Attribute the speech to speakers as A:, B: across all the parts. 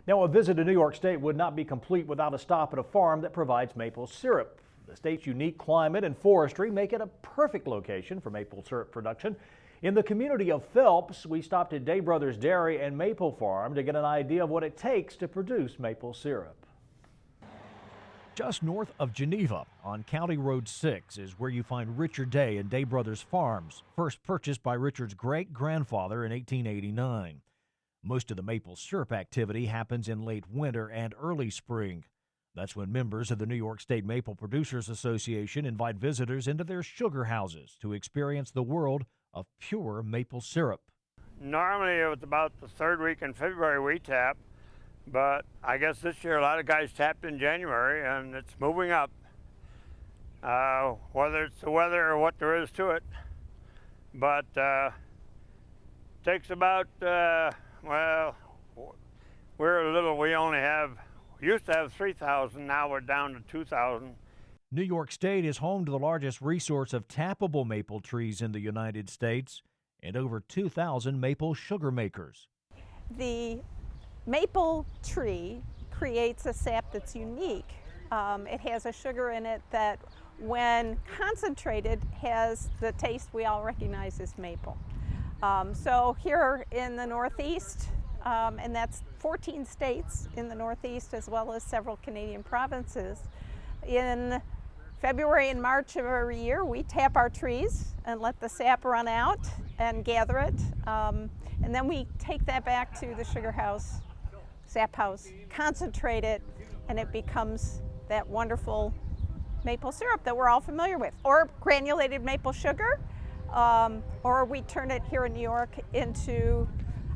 A: Now, a visit to New York State would not be complete without a stop at a farm that provides maple syrup. The state's unique climate and forestry make it a perfect location for maple syrup production. In the community of PHELPS, we stopped at Day Brothers Dairy and Maple Farm to get an idea of what it takes to produce maple syrup. Just north of Geneva on County Road 6 is where you find Richard Day and Day Brothers Farms, first purchased by Richard's great-grandfather in 1889. Most of the maple syrup activity happens in late winter and early spring. That's when members of the New York State Maple Producers Association invite visitors into their sugar houses to experience the world of pure maple syrup.
B: Normally it was about the third week in February we tap, but I guess this year a lot of guys tapped in January and it's moving up. Whether it's the weather or what there is to it. But takes about, well, we used to have 3,000, now we're down to 2,000.
A: New York State is home to the largest resource of tappable maple trees in the United States and over 2,000 maple sugar makers.
C: The maple tree creates a sap that's unique. It has a sugar in it that, when concentrated, has the taste we all recognize as maple. So here in the Northeast, and that's 14 states in the Northeast as well as several Canadian provinces, in February and March of every year we tap our trees and let the sap run out and gather it. And then we take that back to the sugar house, sap house, concentrate it, and it becomes that wonderful maple syrup that we're all familiar with, or granulated maple sugar, or we turn it here in New York into,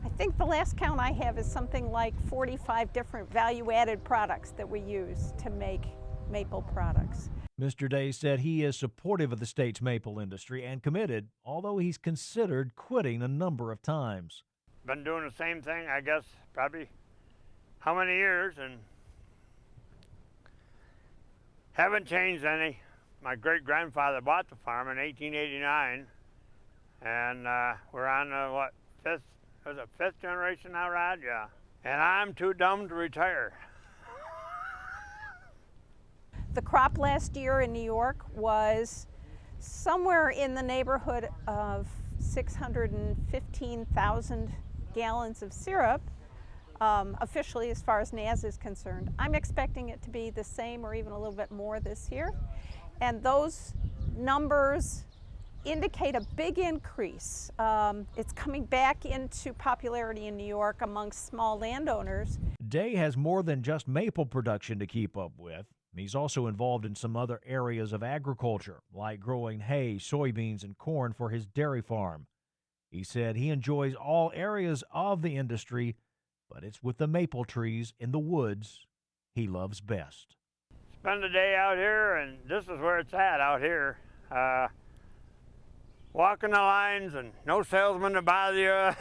C: I think the last count I have is something like 45 different value-added products that we use to make maple products.
A: Mr. Day said he is supportive of the state's maple industry and committed, although he's considered quitting a number of times.
B: Been doing the same thing, I guess, probably how many years, and haven't changed any. My great-grandfather bought the farm in 1889, and we're on the, fifth generation now, Rod? Yeah. And I'm too dumb to retire.
C: The crop last year in New York was somewhere in the neighborhood of 615,000 gallons of syrup, officially as far as NAS is concerned. I'm expecting it to be the same or even a little bit more this year. And those numbers indicate a big increase. It's coming back into popularity in New York amongst small landowners.
A: Day has more than just maple production to keep up with. He's also involved in some other areas of agriculture, like growing hay, soybeans, and corn for his dairy farm. He said he enjoys all areas of the industry, but it's with the maple trees in the woods he loves best.
B: Spend a day out here, and this is where it's at out here. Walking the lines and no salesman to bother you.